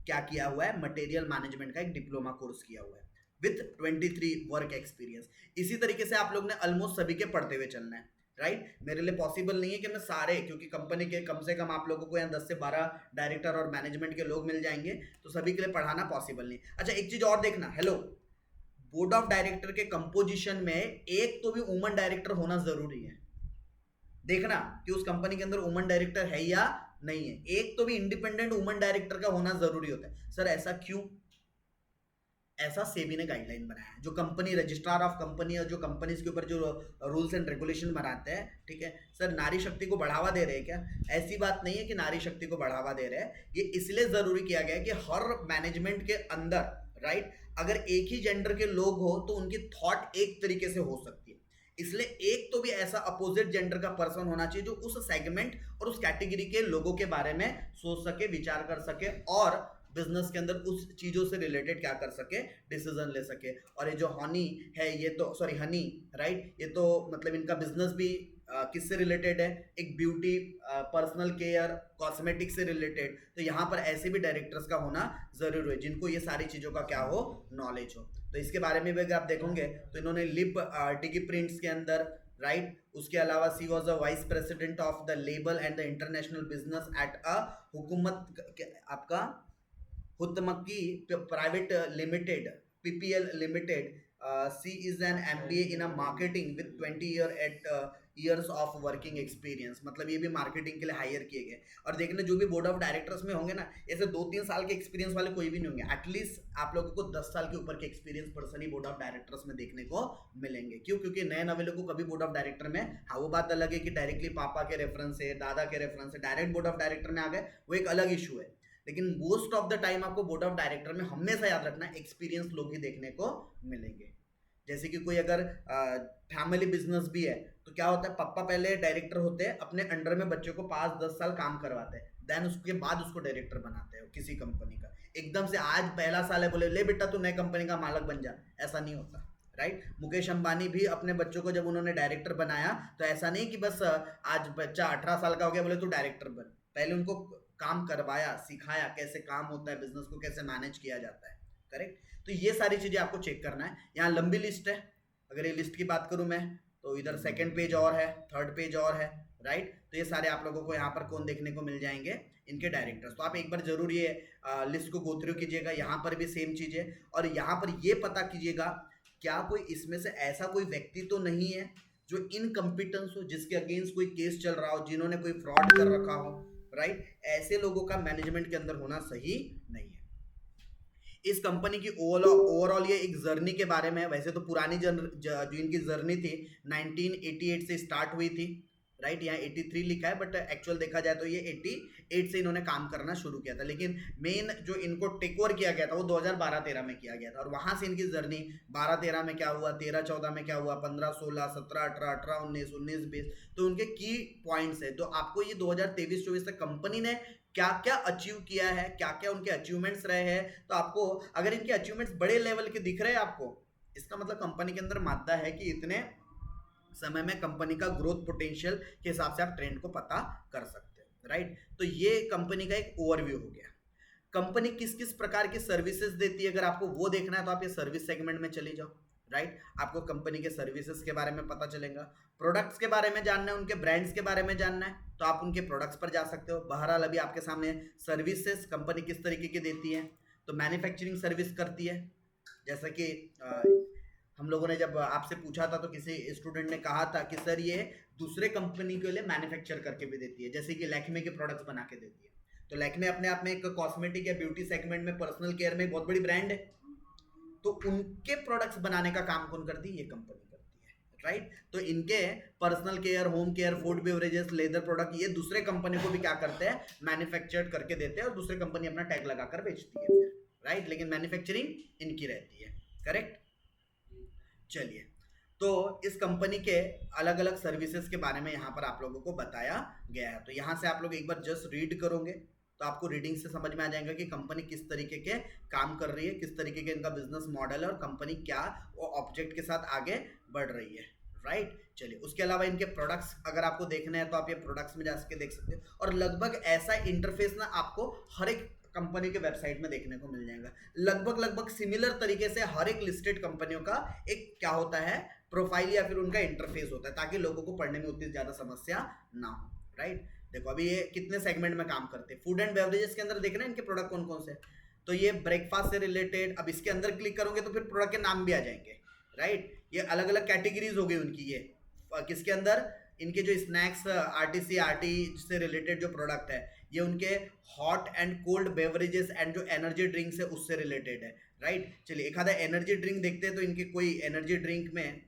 क्या किया हुआ है, मटेरियल मैनेजमेंट का एक डिप्लोमा कोर्स किया हुआ है विथ 23 वर्क एक्सपीरियंस। इसी तरीके से आप लोग ने ऑलमोस्ट सभी के पढ़ते हुए चलना है, राइट। मेरे लिए पॉसिबल नहीं है कि मैं सारे, क्योंकि कंपनी के कम से कम आप लोगों को यहाँ 10 से 12 डायरेक्टर और मैनेजमेंट के लोग मिल जाएंगे, तो सभी के लिए पढ़ाना पॉसिबल नहीं। अच्छा, एक चीज और देखना, हेलो, बोर्ड ऑफ डायरेक्टर के कंपोजिशन में एक तो भी वुमन डायरेक्टर होना जरूरी है। देखना कि उस कंपनी के अंदर वुमन डायरेक्टर है या नहीं है, एक तो भी इंडिपेंडेंट वुमन डायरेक्टर का होना जरूरी होता है। सर ऐसा क्यों? ऐसा सेबी ने गाइडलाइन बनाया है, जो कंपनी रजिस्ट्रार ऑफ कंपनी और जो कंपनीज के ऊपर जो रूल्स एंड रेगुलेशन बनाते हैं, ठीक है। सर नारी शक्ति को बढ़ावा दे रहे हैं क्या? ऐसी बात नहीं है कि नारी शक्ति को बढ़ावा दे रहे हैं, ये इसलिए जरूरी किया गया है कि हर मैनेजमेंट के अंदर, राइट, अगर एक ही जेंडर के लोग हो तो उनकी थॉट एक तरीके से हो सकती है, इसलिए एक तो भी ऐसा अपोजिट जेंडर का पर्सन होना चाहिए जो उस सेगमेंट और उस कैटेगरी के लोगों के बारे में सोच सके, विचार कर सके, और बिजनेस के अंदर उस चीजों से रिलेटेड क्या कर सके, डिसीजन ले सके। और ये जो हनी है, ये तो सॉरी हनी, राइट, ये तो मतलब इनका बिजनेस भी किससे रिलेटेड है, एक ब्यूटी, पर्सनल केयर, कॉस्मेटिक से रिलेटेड। तो यहाँ पर ऐसे भी डायरेक्टर्स का होना जरूरी है जिनको ये सारी चीजों का क्या हो, नॉलेज हो। तो इसके बारे में भी अगर आप देखोगे तो इन्होंने लिप डिगी प्रिंट्स के अंदर, राइट, उसके अलावा she was the vice president of the label and the international business at a हुकूमत, आपका हुतमकी private limited, PPL limited, she is an MBA in a marketing with 20 years of working experience, मतलब ये भी marketing के लिए higher किए गए। और देखना जो भी बोर्ड ऑफ डायरेक्टर्स में होंगे ना, ऐसे 2-3 साल के एक्सपीरियंस वाले कोई भी नहीं होंगे, एटलीस्ट आप लोगों को 10 साल के ऊपर के experience person he board of directors में देखने को मिलेंगे। क्यों? क्योंकि नए नवेले को कभी बोर्ड ऑफ डायरेक्टर में, हाँ वो बात अलग है कि डायरेक्टली पापा के रेफरेंस से, दादा के रेफरेंस से डायरेक्ट बोर्ड ऑफ डायरेक्टर में आ गए, वो एक अलग इशू है। लेकिन मोस्ट ऑफ द टाइम आपको बोर्ड ऑफ डायरेक्टर में हमेशा याद रखना एक्सपीरियंस लोग ही देखने को मिलेंगे। जैसे कि कोई अगर फैमिली बिजनेस भी है तो क्या होता है, पापा पहले डायरेक्टर होते हैं, अपने अंडर में बच्चों को 5-10 साल काम करवाते हैं, देन उसके बाद उसको डायरेक्टर बनाते हैं किसी कंपनी का। एकदम से आज पहला साल है बोले ले बेटा तू नए कंपनी का मालिक बन जा, ऐसा नहीं होता, राइट। मुकेश अंबानी भी अपने बच्चों को जब उन्होंने डायरेक्टर बनाया तो ऐसा नहीं कि बस आज बच्चा 18 साल का हो गया बोले तू डायरेक्टर बन, पहले उनको काम करवाया, सिखाया कैसे काम होता है, बिजनेस को कैसे मैनेज किया जाता है, करेक्ट। तो ये सारी चीजें आपको चेक करना है। यहाँ लंबी लिस्ट है, अगर ये लिस्ट की बात करूं मैं तो इधर सेकंड पेज और है, थर्ड पेज और है, राइट। तो ये सारे आप लोगों को यहाँ पर कौन देखने को मिल जाएंगे, इनके डायरेक्टर्स। तो आप एक बार जरूर ये लिस्ट को गो थ्रू कीजिएगा। यहाँ पर भी सेम चीज है, और यहाँ पर ये पता कीजिएगा क्या कोई इसमें से ऐसा कोई व्यक्ति तो नहीं है जो इनकम्पिटेंस हो, जिसके अगेंस्ट कोई केस चल रहा हो, जिन्होंने कोई फ्रॉड कर रखा हो, राइट। ऐसे लोगों का मैनेजमेंट के अंदर होना सही नहीं है। इस कंपनी की ओवरऑल ये एक जर्नी के बारे में है। वैसे तो पुरानी जो इनकी जर्नी थी 1988 से स्टार्ट हुई थी, राइट। यहाँ 83 लिखा है, बट एक्चुअल देखा जाए तो ये 88 से इन्होंने काम करना शुरू किया था। लेकिन मेन जो इनको टेक ओवर किया गया था वो 2012-13 में किया गया था, और वहां से इनकी जर्नी 12-13 में क्या हुआ, 13-14 में क्या हुआ, 15-16, 17-18, 18-19, 19-20, तो उनके की पॉइंट्स है। तो आपको ये 2023-24 तक कंपनी ने क्या क्या अचीव किया है, क्या क्या उनके अचीवमेंट्स रहे हैं, तो आपको अगर इनके अचीवमेंट्स बड़े लेवल के दिख रहे हैं आपको, इसका मतलब कंपनी के अंदर मादा है कि इतने समय में कंपनी का ग्रोथ पोटेंशियल के हिसाब से आप ट्रेंड को पता कर सकते हैं, राइट। तो ये कंपनी का एक ओवरव्यू हो गया। कंपनी किस किस प्रकार की सर्विसेज देती है, अगर आपको वो देखना है तो आप ये सर्विस सेगमेंट में चले जाओ, राइट। आपको कंपनी के सर्विसेज के बारे में पता चलेगा। प्रोडक्ट्स के बारे में जानना है, उनके ब्रांड्स के बारे में जानना है तो आप उनके प्रोडक्ट्स पर जा सकते हो। बहरहाल अभी आपके सामने सर्विसेज कंपनी किस तरीके की देती है, तो मैन्युफैक्चरिंग सर्विस करती है। जैसा कि हम लोगों ने जब आपसे पूछा था तो किसी स्टूडेंट ने कहा था कि सर ये दूसरे कंपनी के लिए मैन्युफैक्चर करके भी देती है, जैसे कि लैक्मे के प्रोडक्ट्स बना के देती है। तो लैक्मे अपने आप में एक कॉस्मेटिक या ब्यूटी सेगमेंट में, पर्सनल केयर में एक बहुत बड़ी ब्रांड है, तो उनके प्रोडक्ट्स बनाने का काम कौन करती है, ये कंपनी करती है, राइट। तो इनके personal care, home care, food beverages, leather product, ये दूसरे कंपनी को भी क्या करते हैं, मैन्युफैक्चर करके देते हैं, और दूसरे कंपनी अपना टैग लगाकर बेचती है, राइट। लेकिन मैन्युफैक्चरिंग इनकी रहती है, करेक्ट। चलिए, तो इस कंपनी के अलग अलग सर्विसेज के बारे में यहाँ पर आप लोगों को बताया गया है। तो यहाँ से आप लोग एक बार जस्ट रीड करोगे तो आपको रीडिंग से समझ में आ जाएगा कि कंपनी किस तरीके के काम कर रही है, किस तरीके के इनका बिजनेस मॉडल है, और कंपनी क्या वो ऑब्जेक्ट के साथ आगे बढ़ रही है, राइट। चलिए, उसके अलावा इनके प्रोडक्ट्स अगर आपको देखने हैं तो आप ये प्रोडक्ट्स में जा सके देख सकते हो, और लगभग ऐसा इंटरफेस ना आपको हर एक कंपनी के वेबसाइट में देखने को मिल जाएगा। लगभग सिमिलर तरीके से हर एक लिस्टेड कंपनियों का एक क्या होता है, प्रोफाइल या फिर उनका इंटरफेस होता है, ताकि लोगों को पढ़ने में उतनी ज्यादा समस्या ना हो, राइट। देखो अभी ये कितने सेगमेंट में काम करते हैं। फूड एंड बेवरेजेस के अंदर देख रहे हैं इनके प्रोडक्ट कौन कौन से, तो ये ब्रेकफास्ट से रिलेटेड। अब इसके अंदर क्लिक करोगे तो फिर प्रोडक्ट के नाम भी आ जाएंगे, राइट। ये अलग अलग कैटेगरीज हो गई उनकी। ये किसके अंदर, इनके जो स्नैक्स, आरटीसी आरटी से रिलेटेड जो प्रोडक्ट है, ये उनके hot and cold beverages and जो एनर्जी ड्रिंक्स है उससे रिलेटेड है, राइट। चलिए, एक आधा एनर्जी ड्रिंक देखते हैं। तो इनके कोई एनर्जी ड्रिंक में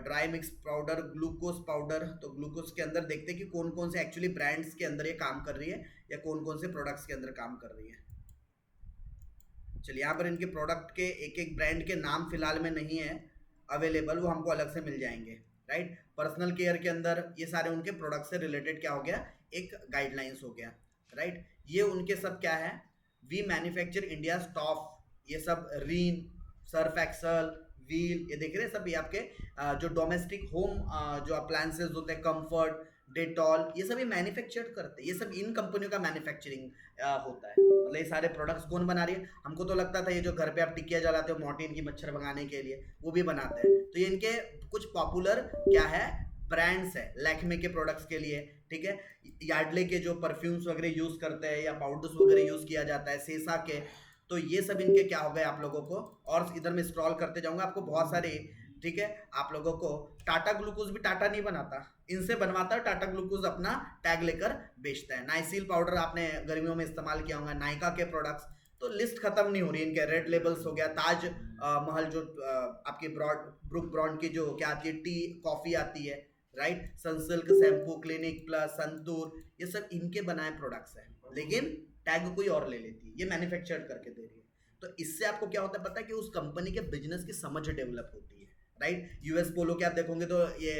dry mix powder, glucose powder, तो ग्लूकोज के अंदर देखते हैं कि कौन कौन से एक्चुअली ब्रांड्स के अंदर ये काम कर रही है, या कौन कौन से प्रोडक्ट्स के अंदर काम कर रही है। चलिए, यहाँ पर इनके प्रोडक्ट के एक एक ब्रांड के नाम फिलहाल में नहीं है अवेलेबल, वो हमको अलग से मिल जाएंगे, राइट। पर्सनल केयर के अंदर ये सारे उनके प्रोडक्ट से रिलेटेड क्या हो गया, एक गाइडलाइंस हो गया, राइट। ये उनके सब क्या है, वी मैन्युफैक्चर इंडिया स्टॉफ, ये सब रीन, सर्फ एक्सल, व्हील, ये देख रहे हैं सब। ये आपके जो डोमेस्टिक होम जो अप्लायंसेस होते हैं, कंफर्ट, डेटॉल, ये सभी मैन्युफैक्चर करते हैं। ये सब इन कंपनियों का मैन्युफैक्चरिंग होता है। मतलब ये सारे प्रोडक्ट्स कौन बना रही है, हमको तो लगता था ये जो घर पे आप टिकिया जलाते हो मॉर्टिन की मच्छर भगाने के लिए, वो भी बनाते हैं। तो ये इनके कुछ पॉपुलर क्या है, ब्रांड्स है लैक्मे के प्रोडक्ट्स के लिए, ठीक है। यार्डले के जो परफ्यूम्स वगैरह यूज करते हैं या पाउडर्स वगैरह यूज किया जाता है, सेसा के, तो ये सब इनके क्या हो गए आप लोगों को, और इधर में स्क्रॉल करते जाऊंगा आपको बहुत सारे, ठीक है। आप लोगों को टाटा ग्लूकोज भी टाटा नहीं बनाता, इनसे बनवाता है। टाटा ग्लूकोज अपना टैग लेकर बेचता है। नाइसिल पाउडर आपने गर्मियों में इस्तेमाल किया होगा, नायका के प्रोडक्ट्स, तो लिस्ट खत्म नहीं हो रही इनके। रेड लेबल्स हो गया, ताज महल जो आपकी ब्रुक ब्रॉन्ड की जो क्या आती है, टी कॉफी आती है, right, Sunsilk shampoo, clinic plus, santoor, ये सब इनके बनाए प्रोडक्ट्स हैं, लेकिन टैग कोई और ले लेती है, ये मैन्युफैक्चर्ड करके दे रही है। तो इससे आपको क्या होता है पता है, कि उस कंपनी के बिजनेस की समझ डेवलप होती है, राइट। यूएस पोलो के आप देखोगे तो ये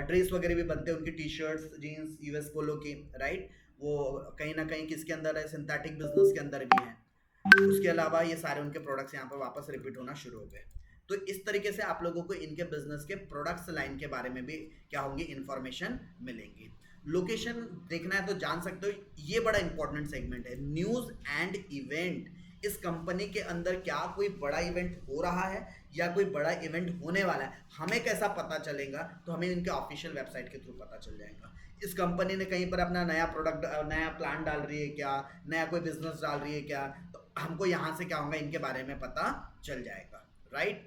ड्रेस वगैरह भी बनते हैं, उनकी T shirts jeans US polo की, राइट। वो कहीं ना कहीं किसके अंदर है, सिंथेटिक बिजनेस के अंदर भी है। उसके अलावा ये सारे उनके प्रोडक्ट्स यहाँ पर वापस रिपीट होना शुरू हो गए। तो इस तरीके से आप लोगों को इनके बिजनेस के प्रोडक्ट्स लाइन के बारे में भी क्या होंगी, इंफॉर्मेशन मिलेंगी। लोकेशन देखना है तो जान सकते हो, ये बड़ा इंपॉर्टेंट सेगमेंट है, न्यूज़ एंड इवेंट। इस कंपनी के अंदर क्या कोई बड़ा इवेंट हो रहा है या कोई बड़ा इवेंट होने वाला है, हमें कैसा पता चलेगा, तो हमें इनके ऑफिशियल वेबसाइट के थ्रू पता चल जाएगा। इस कंपनी ने कहीं पर अपना नया प्रोडक्ट, नया प्लान डाल रही है क्या, नया कोई बिजनेस डाल रही है क्या, तो हमको यहाँ से क्या होगा, इनके बारे में पता चल जाएगा, राइट।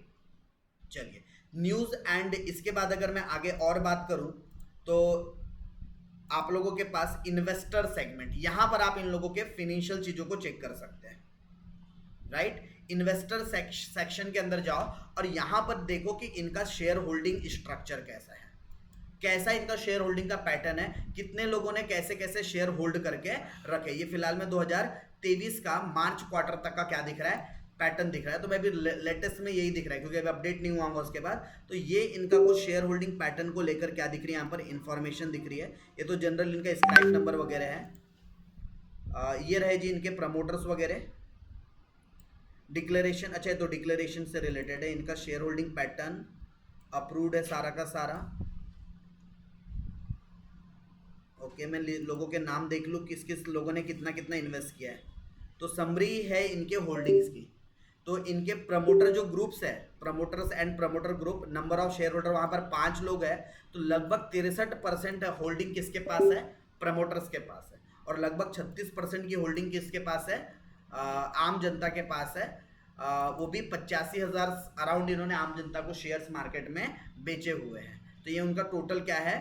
चलिए, न्यूज़ एंड इसके बाद अगर मैं आगे और बात करूँ तो आप लोगों के पास इन्वेस्टर सेगमेंट, यहां पर आप इन लोगों के फाइनेंशियल चीजों को चेक कर सकते हैं, राइट। इन्वेस्टर सेक्शन के अंदर जाओ और यहां पर देखो कि इनका शेयर होल्डिंग स्ट्रक्चर कैसा है, कैसा इनका शेयर होल्डिंग का पैटर्न है, कितने लोगों ने कैसे कैसे शेयर होल्ड करके रखे। ये फिलहाल में 2023 का मार्च क्वार्टर तक का क्या दिख रहा है, पैटर्न दिख रहा है। तो मैं भी लेटेस्ट में यही दिख रहा है क्योंकि अभी अपडेट नहीं हुआ होगा उसके बाद। तो ये इनका कुछ शेयर होल्डिंग पैटर्न को लेकर क्या दिख रही है, यहाँ पर इंफॉर्मेशन दिख रही है। ये तो जनरल इनका स्क्राइब नंबर वगैरह है। ये रहे जी इनके प्रमोटर्स वगैरह, डिक्लेरेशन, अच्छा तो डिक्लेरेशन से रिलेटेड है। इनका शेयर होल्डिंग पैटर्न अप्रूव्ड है सारा का सारा। ओके, मैं लोगों के नाम देख लूँ, किस किस लोगों ने कितना कितना इन्वेस्ट किया है। तो समरी है इनके होल्डिंग्स की। तो इनके प्रमोटर जो ग्रुप्स है, promoters and promoter group, number of share holder वहाँ पर 5 लोग है। तो लगभग 63% होल्डिंग किसके पास है, प्रमोटर्स के पास है। और लगभग 36% की होल्डिंग किसके पास है, आम जनता के पास है। वो भी 85,000 अराउंड इन्होंने आम जनता को शेयर्स मार्केट में बेचे हुए हैं। तो ये उनका टोटल क्या है,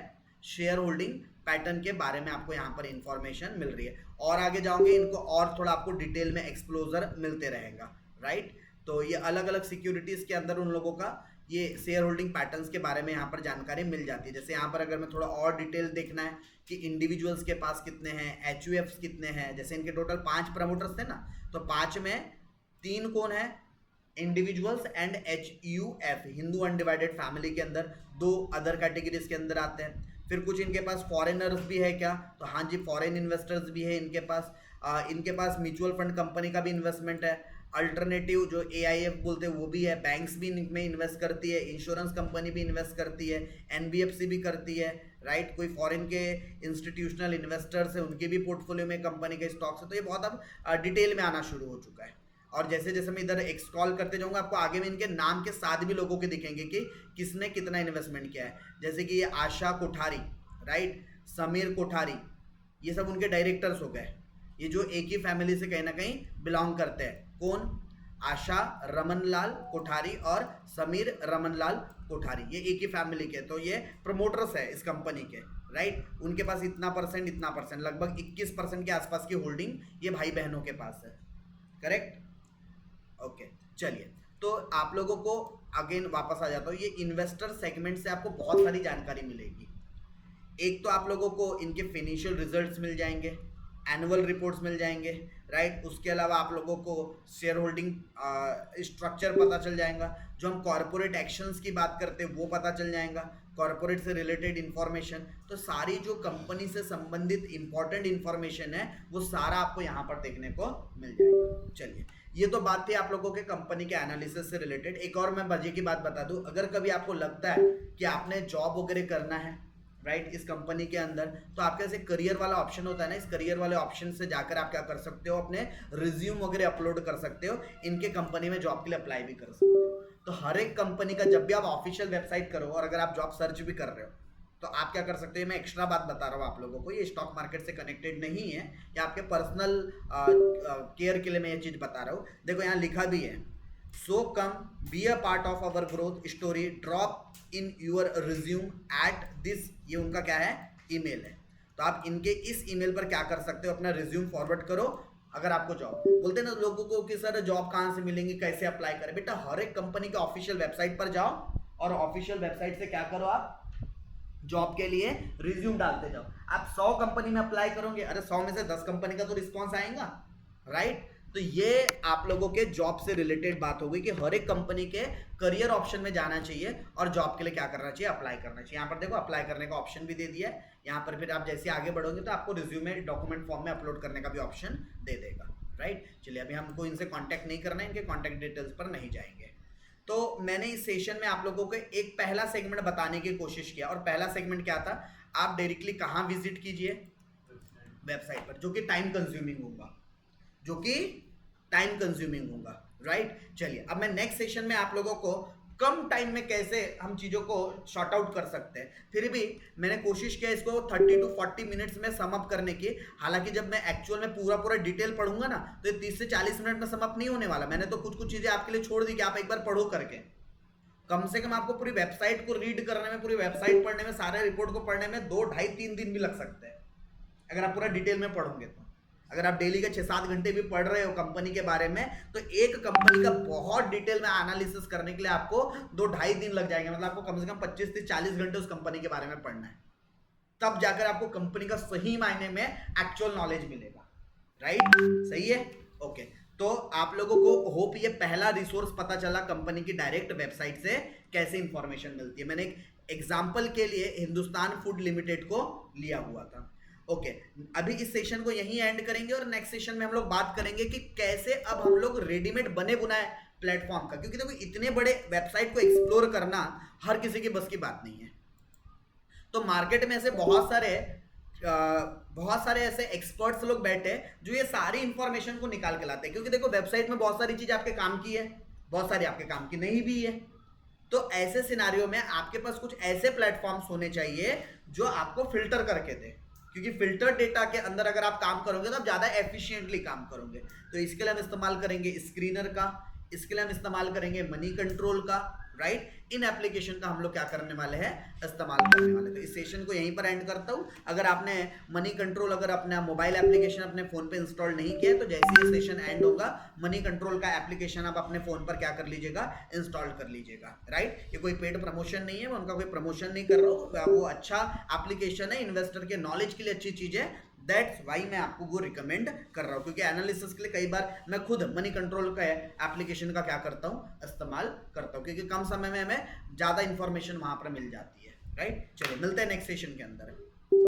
शेयर होल्डिंग पैटर्न के बारे में आपको यहाँ पर इंफॉर्मेशन मिल रही है। और आगे जाओगे इनको और थोड़ा आपको डिटेल में एक्सप्लोजर मिलते रहेगा, राइट। तो ये अलग अलग सिक्योरिटीज़ के अंदर उन लोगों का ये शेयर होल्डिंग पैटर्न्स के बारे में यहाँ पर जानकारी मिल जाती है। जैसे यहाँ पर अगर मैं थोड़ा और डिटेल देखना है कि इंडिविजुअल्स के पास कितने हैं, एचयूएफ्स कितने हैं। जैसे इनके टोटल 5 प्रमोटर्स थे ना, तो 5 में 3 कौन है, individuals and HUF, Hindu undivided family के अंदर। 2 अदर कैटेगरीज के अंदर आते हैं। फिर कुछ इनके पास फॉरेनर्स भी है क्या, तो हाँ जी, फॉरेन इन्वेस्टर्स भी है इनके पास। इनके पास म्यूचुअल फंड कंपनी का भी इन्वेस्टमेंट है। अल्टरनेटिव जो एआईएफ बोलते हैं वो भी है। बैंक्स भी इनमें इन्वेस्ट करती है, इंश्योरेंस कंपनी भी इन्वेस्ट करती है, एनबीएफसी भी करती है, राइट। कोई फॉरेन के इंस्टीट्यूशनल इन्वेस्टर्स है, उनके भी पोर्टफोलियो में कंपनी के स्टॉक्स है। तो ये बहुत अब डिटेल में आना शुरू हो चुका है। और जैसे जैसे मैं इधर एक्सक्रॉल करते जाऊंगा, आपको आगे में इनके नाम के साथ भी लोगों के दिखेंगे कि किसने कितना इन्वेस्टमेंट किया है। जैसे कि ये आशा कोठारी, राइट, समीर कोठारी, ये सब उनके डायरेक्टर्स हो गए। ये जो एक ही फैमिली से कहीं ना कहीं बिलोंग करते हैं। कौन, आशा रमनलाल कोठारी और समीर रमनलाल कोठारी, ये एक ही फैमिली के। तो ये प्रमोटर्स है इस कंपनी के, राइट। उनके पास इतना परसेंट, लगभग 21% के आसपास की होल्डिंग ये भाई बहनों के पास है, करेक्ट। ओके, चलिए, तो आप लोगों को अगेन वापस आ जाता हूँ। ये इन्वेस्टर सेगमेंट से आपको बहुत सारी जानकारी मिलेगी। एक तो आप लोगों को इनके फाइनेंशियल रिजल्ट्स मिल जाएंगे, एनुअल रिपोर्ट्स मिल जाएंगे, राइट। उसके अलावा आप लोगों को शेयर होल्डिंग स्ट्रक्चर पता चल जाएगा। जो हम कॉर्पोरेट एक्शंस की बात करते हैं वो पता चल जाएगा, कॉर्पोरेट से रिलेटेड इंफॉर्मेशन। तो सारी जो कंपनी से संबंधित इंपॉर्टेंट इंफॉर्मेशन है वो सारा आपको यहाँ पर देखने को मिल जाएगा। चलिए, ये तो बात थी आप लोगों के कंपनी के एनालिसिस से रिलेटेड। एक और मैं मजे की बात बता दूं, अगर कभी आपको लगता है कि आपने जॉब वगैरह करना है, राइट, इस कंपनी के अंदर, तो आपके पास एक करियर वाला ऑप्शन होता है ना। इस करियर वाले ऑप्शन से जाकर आप क्या कर सकते हो, अपने रिज्यूम वगैरह अपलोड कर सकते हो, इनके कंपनी में जॉब के लिए अप्लाई भी कर सकते हो। तो हर एक कंपनी का जब भी आप ऑफिशियल वेबसाइट करो और अगर आप जॉब सर्च भी कर रहे हो, तो आप क्या कर सकते हो, मैं एक्स्ट्रा बात बता रहा हूँ आप लोगों को, ये स्टॉक मार्केट से कनेक्टेड नहीं है, ये आपके पर्सनल केयर के लिए मैं ये चीज़ बता रहा हूँ। देखो यहाँ लिखा भी है, so come be a part of our growth story, drop in your resume at this, ये उनका क्या है, ईमेल है। तो आप इनके इस ईमेल पर क्या कर सकते हो, अपना रिज्यूम फॉरवर्ड करो। अगर आपको जॉब, बोलते हैं ना लोगों को कि सर जॉब कहाँ से मिलेंगी, कैसे अप्लाई करें, बेटा हर एक कंपनी के ऑफिशियल वेबसाइट पर जाओ और ऑफिशियल वेबसाइट से क्या करो, आप जॉब के लिए रिज्यूम डालते जाओ। आप 100 कंपनी में अप्लाई करोगे, अरे 100 में से 10 कंपनी का तो रिस्पॉन्स आएगा, राइट। तो ये आप लोगों के जॉब से रिलेटेड बात हो गई कि हर एक कंपनी के करियर ऑप्शन में जाना चाहिए और जॉब के लिए क्या करना चाहिए, अप्लाई करना चाहिए। यहाँ पर देखो अप्लाई करने का ऑप्शन भी दे दिया है, यहाँ पर फिर आप जैसे आगे बढ़ोगे तो आपको रिज्यूमे डॉक्यूमेंट फॉर्म में अपलोड करने का भी ऑप्शन दे देगा, राइट। चलिए अभी हमको इनसे कॉन्टैक्ट नहीं करना है, इनके कॉन्टैक्ट डिटेल्स पर नहीं जाएंगे। तो मैंने इस सेशन में आप लोगों को एक पहला सेगमेंट बताने की कोशिश किया, और पहला सेगमेंट क्या था, आप डायरेक्टली कहाँ विजिट कीजिए, वेबसाइट पर, जो कि टाइम कंज्यूमिंग होगा, राइट। चलिए अब मैं नेक्स्ट सेशन में आप लोगों को कम टाइम में कैसे हम चीज़ों को शॉर्ट आउट कर सकते हैं, फिर भी मैंने कोशिश किया इसको 30 to 40 मिनट्स में सम अप करने की। हालांकि जब मैं एक्चुअल में पूरा डिटेल पढ़ूंगा ना तो ये 30 से 40 मिनट में सम अप नहीं होने वाला। मैंने तो कुछ चीज़ें आपके लिए छोड़ दी कि आप एक बार पढ़ो करके, कम से कम आपको पूरी वेबसाइट को रीड करने में, पूरी वेबसाइट पढ़ने में, सारे रिपोर्ट को पढ़ने में 2, ढाई, 3 दिन भी लग सकते हैं अगर आप पूरा डिटेल में पढ़ोगे तो। अगर आप डेली के 6-7 घंटे भी पढ़ रहे हो कंपनी के बारे में, तो एक कंपनी का बहुत डिटेल में एनालिसिस करने के लिए आपको 2-ढाई दिन लग जाएंगे। मतलब आपको कम से कम 25 से 40 घंटे उस कंपनी के बारे में पढ़ना है, तब जाकर आपको कंपनी का सही मायने में एक्चुअल नॉलेज मिलेगा, राइट। सही है, ओके। तो आप लोगों को होप ये पहला रिसोर्स पता चला कंपनी की डायरेक्ट वेबसाइट से कैसे इंफॉर्मेशन मिलती है। मैंने एक एग्जाम्पल के लिए हिंदुस्तान फूड लिमिटेड को लिया हुआ था, ओके। अभी इस सेशन को यहीं एंड करेंगे और नेक्स्ट सेशन में हम लोग बात करेंगे कि कैसे अब हम लोग रेडीमेड बने बुनाए प्लेटफॉर्म का, क्योंकि देखो इतने बड़े वेबसाइट को एक्सप्लोर करना हर किसी की बस की बात नहीं है। तो मार्केट में ऐसे बहुत सारे ऐसे एक्सपर्ट्स लोग बैठे जो ये सारी इंफॉर्मेशन को निकाल के लाते हैं, क्योंकि देखो वेबसाइट में बहुत सारी चीज आपके काम की है, बहुत सारी आपके काम की नहीं भी है। तो ऐसे सिनारियो में आपके पास कुछ ऐसे प्लेटफॉर्म्स होने चाहिए जो आपको फिल्टर करके दे, क्योंकि फिल्टर डेटा के अंदर अगर आप काम करोगे तो आप ज़्यादा एफिशिएंटली काम करोगे। तो इसके लिए हम इस्तेमाल करेंगे स्क्रीनर का, इसके लिए हम इस्तेमाल करेंगे मनी कंट्रोल का, राइट। इन एप्लीकेशन का हम लोग क्या करने वाले हैं, इस्तेमाल करने वाले। तो इस सेशन को यहीं पर एंड करता हूँ। अगर आपने मनी कंट्रोल अगर अपना मोबाइल एप्लीकेशन अपने फ़ोन पे इंस्टॉल नहीं किया तो जैसे ही सेशन एंड होगा मनी कंट्रोल का एप्लीकेशन आप अपने फ़ोन पर क्या कर लीजिएगा, इंस्टॉल कर लीजिएगा, राइट। ये कोई पेड प्रमोशन नहीं है, मैं उनका कोई प्रमोशन नहीं कर रहा हूँ, वो अच्छा एप्लीकेशन है, इन्वेस्टर के नॉलेज के लिए अच्छी चीज़ है। दैट्स वाई मैं आपको वो रिकमेंड कर रहा हूँ, क्योंकि एनालिसिस के लिए कई बार मैं खुद मनी कंट्रोल का एप्लीकेशन का क्या करता हूँ, इस्तेमाल करता हूँ, क्योंकि कम समय में हमें ज़्यादा इंफॉर्मेशन वहाँ पर मिल जाती है, राइट। चलिए मिलते हैं नेक्स्ट सेशन के अंदर।